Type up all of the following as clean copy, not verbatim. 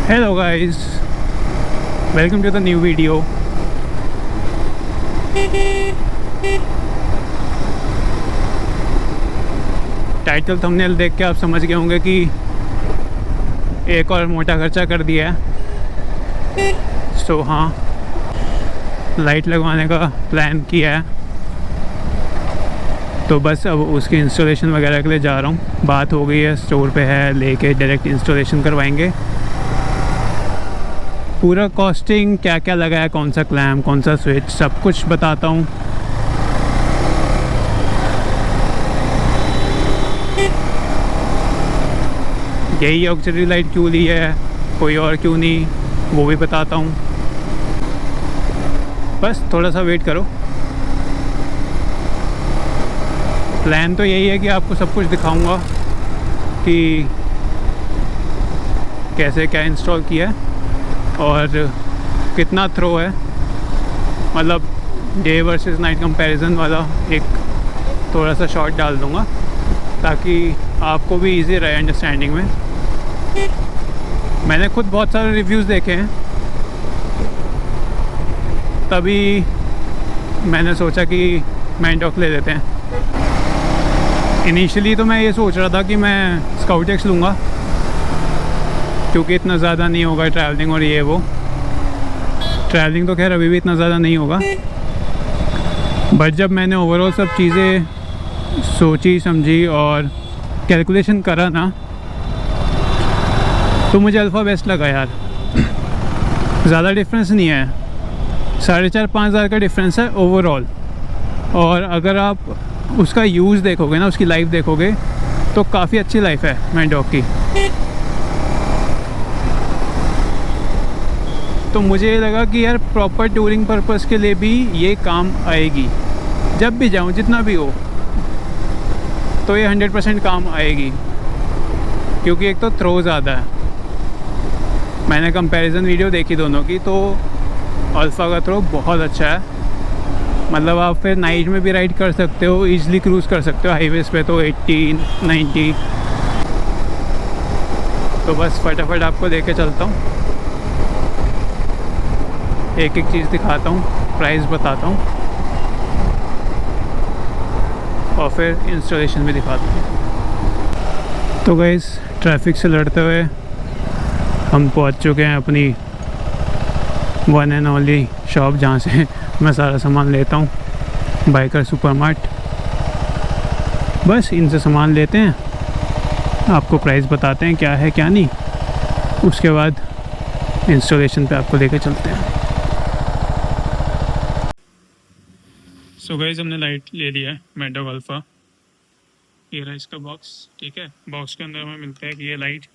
Hello guys, welcome to the new video. Title thumbnail देख के आप समझ गए होंगे कि एक और मोटा खर्चा कर दिया है। सो हाँ, लाइट लगवाने का प्लान किया है, तो बस अब उसकी इंस्टॉलेशन वगैरह के लिए जा रहा हूँ। बात हो गई है, स्टोर पे है, लेके डायरेक्ट इंस्टॉलेशन करवाएंगे। पूरा कॉस्टिंग क्या क्या लगा है, कौन सा क्लैम्प, कौन सा स्विच, सब कुछ बताता हूँ। यही ऑक्सीजन लाइट क्यों ली है, कोई और क्यों नहीं, वो भी बताता हूँ। बस थोड़ा सा वेट करो। प्लान तो यही है कि आपको सब कुछ दिखाऊंगा कि कैसे क्या इंस्टॉल किया है और कितना थ्रो है, मतलब डे वर्सेस नाइट कंपैरिजन वाला एक थोड़ा सा शॉर्ट डाल दूंगा ताकि आपको भी इजी रहे अंडरस्टैंडिंग में। मैंने खुद बहुत सारे रिव्यूज़ देखे हैं, तभी मैंने सोचा कि मैंडॉक ले लेते हैं। इनिशियली तो मैं ये सोच रहा था कि मैं स्काउट एक्स लूँगा क्योंकि इतना ज़्यादा नहीं होगा ट्रैवलिंग और ये वो। ट्रैवलिंग तो खैर अभी भी इतना ज़्यादा नहीं होगा, बट जब मैंने ओवरऑल सब चीज़ें सोची समझी और कैलकुलेशन करा ना, तो मुझे अल्फ़ा बेस्ट लगा यार। ज़्यादा डिफरेंस नहीं है, 4,500-5,000 का डिफरेंस है ओवरऑल। और अगर आप उसका यूज़ देखोगे ना, उसकी लाइफ देखोगे, तो काफ़ी अच्छी लाइफ है मैंडॉक की। तो मुझे ये लगा कि यार प्रॉपर टूरिंग पर्पस के लिए भी ये काम आएगी। जब भी जाऊँ, जितना भी हो, तो ये 100% काम आएगी, क्योंकि एक तो थ्रो ज़्यादा है। मैंने कंपैरिजन वीडियो देखी दोनों की, तो अल्फ़ा का थ्रो बहुत अच्छा है। मतलब आप फिर नाइट में भी राइड कर सकते हो, ईज़िली क्रूज़ कर सकते हो हाईवेज़ पे तो 80-90। तो बस फटाफट आपको लेके चलता हूँ, एक एक चीज़ दिखाता हूँ, प्राइस बताता हूँ और फिर इंस्टॉलेशन भी दिखाता हूँ। तो गाइस, ट्रैफिक से लड़ते हुए हम पहुँच चुके हैं अपनी वन एंड ओनली शॉप, जहाँ से मैं सारा सामान लेता हूँ, बाइकर सुपरमार्ट। बस इनसे सामान लेते हैं, आपको प्राइस बताते हैं क्या है क्या नहीं, उसके बाद इंस्टॉलेशन पे आपको लेकर चलते हैं। सो गाइस, हमने लाइट ले लिया है मैंडॉक अल्फ़ा। ये रहा इसका बॉक्स, ठीक है। बॉक्स के अंदर हमें मिलता है कि ये लाइट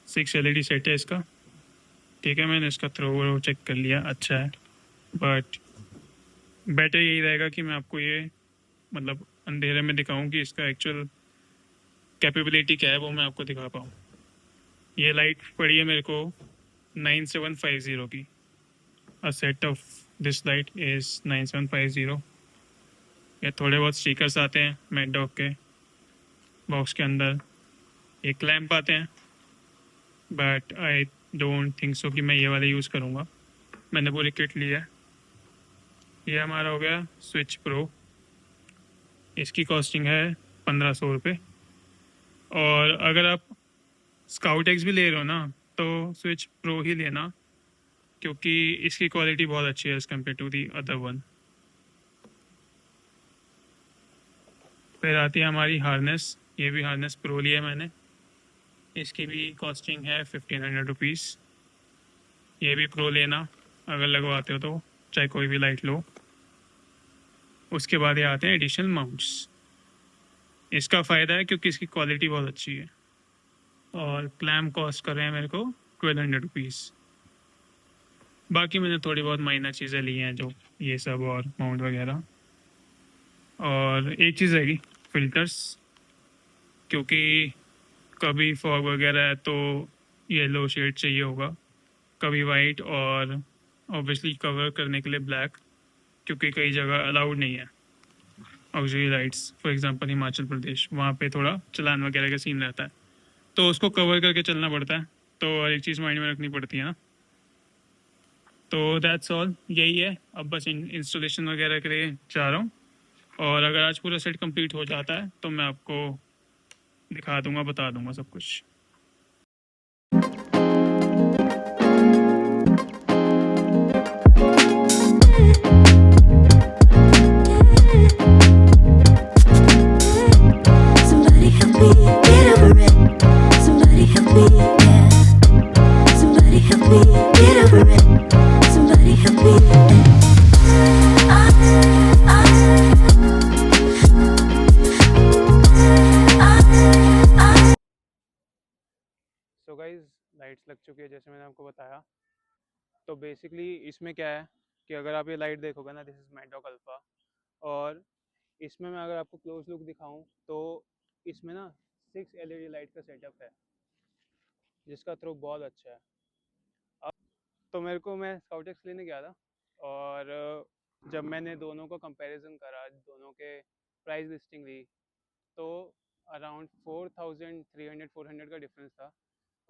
6 LED सेट है इसका, ठीक है। मैंने इसका थ्रो चेक कर लिया, अच्छा है, बट बेटर यही रहेगा कि मैं आपको ये मतलब अंधेरे में दिखाऊं कि इसका एक्चुअल कैपेबिलिटी क्या है, वो मैं आपको दिखा पाऊँ। ये लाइट पड़ी है मेरे को 9750 की। A set of this light is 9750। ये थोड़े बहुत स्टिकर्स आते हैं मैंडॉक के बॉक्स के अंदर, एक क्लैम्प आते हैं, but I don't think so कि मैं ये वाला यूज़ करूँगा। मैंने पूरी किट ली है। ये हमारा हो गया स्विच प्रो, इसकी कॉस्टिंग है 1500 रुपये। और अगर आप स्काउट एक्स भी ले रहे हो ना, तो स्विच प्रो ही लेना, क्योंकि इसकी क्वालिटी बहुत अच्छी है as compare to the other one. फिर आती है हमारी हार्नेस, ये भी हार्नेस प्रो लिया है मैंने, इसकी भी कॉस्टिंग है 1500 रुपीज़। ये भी प्रो लेना अगर लगवाते हो तो, चाहे कोई भी लाइट लो। उसके बाद ये आते हैं एडिशनल माउंट्स। इसका फ़ायदा है क्योंकि इसकी क्वालिटी बहुत अच्छी है, और क्लैम्प कॉस्ट कर रहे हैं मेरे को 1200 रुपीज़। बाकी मैंने थोड़ी बहुत माइनर चीज़ें ली हैं, जो ये सब और माउंट वगैरह। और एक चीज़ रहेगी, फ़िल्टर्स, क्योंकि कभी फॉग वगैरह है तो येलो शेड चाहिए होगा, कभी वाइट, और ऑब्वियसली कवर करने के लिए ब्लैक, क्योंकि कई जगह अलाउड नहीं है oxygen lights. For example Himachal Pradesh, वहाँ पे थोड़ा चलान वगैरह का सीन रहता है, तो उसको कवर करके चलना पड़ता है। तो हर एक चीज़ माइंड में रखनी पड़ती है ना। तो दैट्स ऑल, यही है। अब बस इंस्टॉलेशन वगैरह के लिए जा रहा हूँ, और अगर आज पूरा सेट कंप्लीट हो जाता है तो मैं आपको दिखा दूंगा, बता दूंगा सब कुछ। Somebody help me get over it. Somebody help me, yeah. Somebody help me get over it. Somebody help me. So guys, lights लग चुकी है जैसे मैंने आपको बताया। तो बेसिकली इसमें क्या है कि अगर आप ये लाइट देखोगे ना, दिस इज़ मैडॉक अल्फा, और इसमें मैं अगर आपको क्लोज लुक दिखाऊं तो इसमें ना 6 एलईडी लाइट का सेटअप है, जिसका थ्रो बहुत अच्छा है। अब तो मेरे को, मैं स्काउटेक्स लेने गया था, और जब मैंने दोनों को कंपैरिजन करा, दोनों के प्राइस लिस्टिंग ली, तो अराउंड 4300-400 का डिफरेंस था।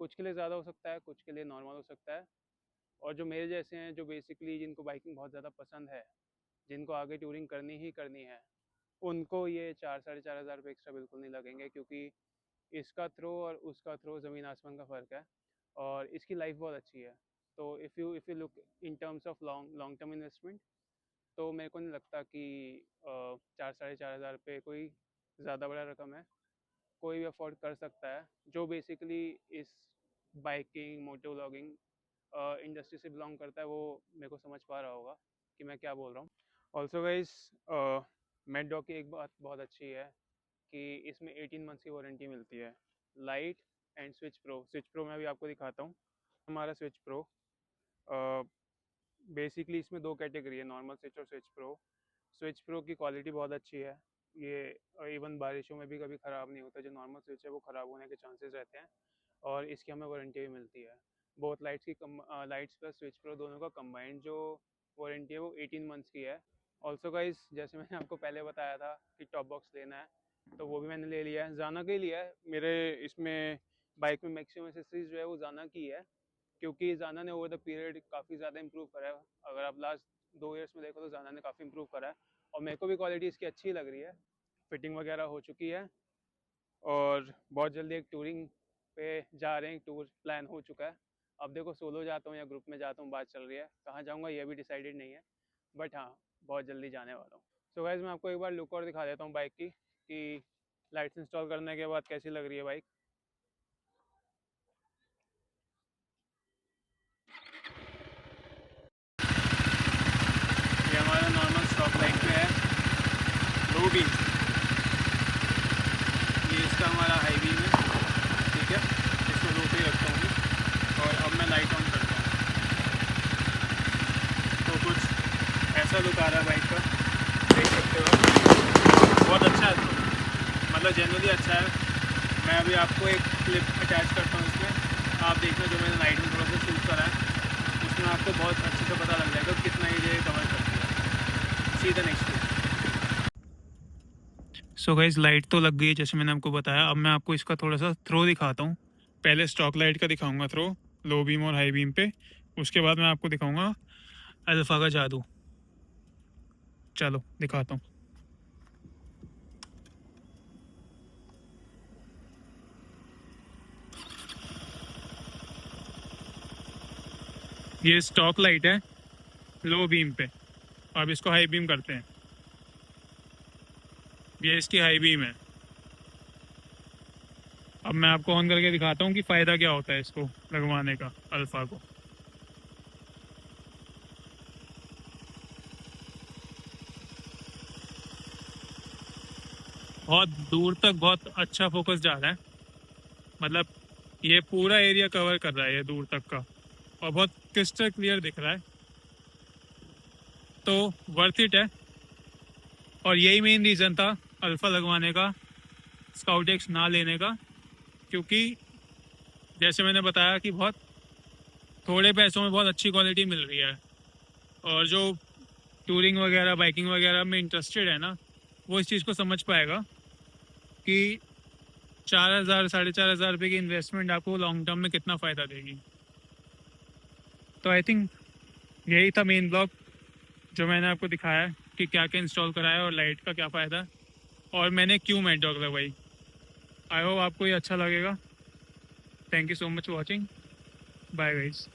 कुछ के लिए ज़्यादा हो सकता है, कुछ के लिए नॉर्मल हो सकता है। और जो मेरे जैसे हैं, जो बेसिकली जिनको बाइकिंग बहुत ज़्यादा पसंद है, जिनको आगे टूरिंग करनी ही करनी है, उनको ये 4-4.5 हज़ार रुपये एक्स्ट्रा बिल्कुल नहीं लगेंगे, क्योंकि इसका थ्रो और उसका थ्रो ज़मीन आसमान का फ़र्क है, और इसकी लाइफ बहुत अच्छी है। तो if you look in terms of long long term investment, तो मेरे को नहीं लगता कि 4-4.5 हज़ार रुपये कोई ज़्यादा बड़ा रकम है। कोई भी अफोर्ड कर सकता है, जो बेसिकली इस बाइकिंग मोटो व्लॉगिंग इंडस्ट्री से बिलोंग करता है, वो मेरे को समझ पा रहा होगा कि मैं क्या बोल रहा हूँ। ऑल्सो गाइज, मेड डॉग की एक बात बहुत अच्छी है कि इसमें 18 मंथ्स की वारंटी मिलती है। लाइट एंड स्विच प्रो मैं भी आपको दिखाता हूँ। हमारा स्विच प्रो, बेसिकली इसमें दो कैटेगरी है, नॉर्मल स्विच और स्विच प्रो। स्विच प्रो की क्वालिटी बहुत अच्छी है, ये इवन बारिशों में भी कभी ख़राब नहीं होता। जो नॉर्मल स्विच है वो ख़राब होने के चांसेस रहते हैं, और इसकी हमें वारंटी भी मिलती है। बोथ लाइट्स की लाइट्स प्लस स्विच प्रो दोनों का कंबाइंड जो वारंटी है वो 18 मंथ्स की है। ऑल्सो गाइज, जैसे मैंने आपको पहले बताया था कि टॉप बॉक्स लेना है, तो वो भी मैंने ले लिया है, जाना का ही लिया है। मेरे इसमें बाइक में मैक्सिमम एक्सेसरीज जो है वो जाना की है, क्योंकि जाना ने ओवर द पीरियड काफ़ी ज़्यादा इंप्रूव करा है। अगर आप लास्ट 2 ईयर्स में देखो तो जाना ने काफ़ी इंप्रूव करा है, और मेरे को भी क्वालिटी इसकी अच्छी लग रही है। फिटिंग वगैरह हो चुकी है, और बहुत जल्दी एक टूरिंग पे जा रहे हैं, टूर प्लान हो चुका है। अब देखो सोलो जाता हूँ या ग्रुप में जाता हूँ, बात चल रही है। कहाँ जाऊँगा ये भी डिसाइडेड नहीं है, बट हाँ, बहुत जल्दी जाने वाला हूँ। सो गाइज, मैं आपको एक बार लुक और दिखा देता हूँ बाइक की, कि लाइट्स इंस्टॉल करने के बाद कैसी लग रही है बाइक। ये हमारा नॉर्मल स्टॉप लाइट पे है, लो बीम। ये इसका हमारा हाई बीम है, ठीक है। इसको लो पे ही रखता हूँ, और अब मैं लाइट ऑन करता हूँ, तो कुछ ऐसा लुक आ रहा है बाइक का, देख सकते हो। बहुत अच्छा है, तो मतलब जनरली अच्छा है। मैं अभी आपको एक क्लिप अटैच करता हूँ इसमें, आप देखना, जो मैंने नाइट में थोड़ा सा शूट करा है, उसमें आपको बहुत अच्छे से पता लग जाएगा कितना एरिया कवर करती है। See the next clip. So guys, light तो लग गई है जैसे मैंने आपको बताया। अब मैं आपको इसका थोड़ा सा थ्रो दिखाता हूँ। पहले स्टॉक लाइट का दिखाऊंगा थ्रो, लो बीम और हाई बीम पे। उसके बाद मैं आपको दिखाऊंगा अल्फा का जादू। चलो दिखाता हूँ। ये स्टॉक लाइट है लो बीम पे, अब इसको हाई बीम करते हैं। ये इसकी हाई बीम है। अब मैं आपको ऑन करके दिखाता हूँ कि फ़ायदा क्या होता है इसको लगवाने का, अल्फ़ा को। बहुत दूर तक बहुत अच्छा फोकस जा रहा है, मतलब ये पूरा एरिया कवर कर रहा है, ये दूर तक का, और बहुत क्रिस्टल क्लियर दिख रहा है। तो वर्थ इट है, और यही मेन रीज़न था अल्फ़ा लगवाने का, स्काउट एक्स ना लेने का। क्योंकि जैसे मैंने बताया कि बहुत थोड़े पैसों में बहुत अच्छी क्वालिटी मिल रही है, और जो टूरिंग वगैरह बाइकिंग वगैरह में इंटरेस्टेड है ना, वो इस चीज़ को समझ पाएगा कि 4,000 4,500 की इन्वेस्टमेंट आपको लॉन्ग टर्म में कितना फ़ायदा देगी। तो आई थिंक यही था मेन ब्लॉग जो मैंने आपको दिखाया कि क्या क्या इंस्टॉल कराया और लाइट का क्या फ़ायदा और मैंने क्यों मैड डॉग लगवाई। आई होप आपको ये अच्छा लगेगा। Thank you so much watching. Bye guys.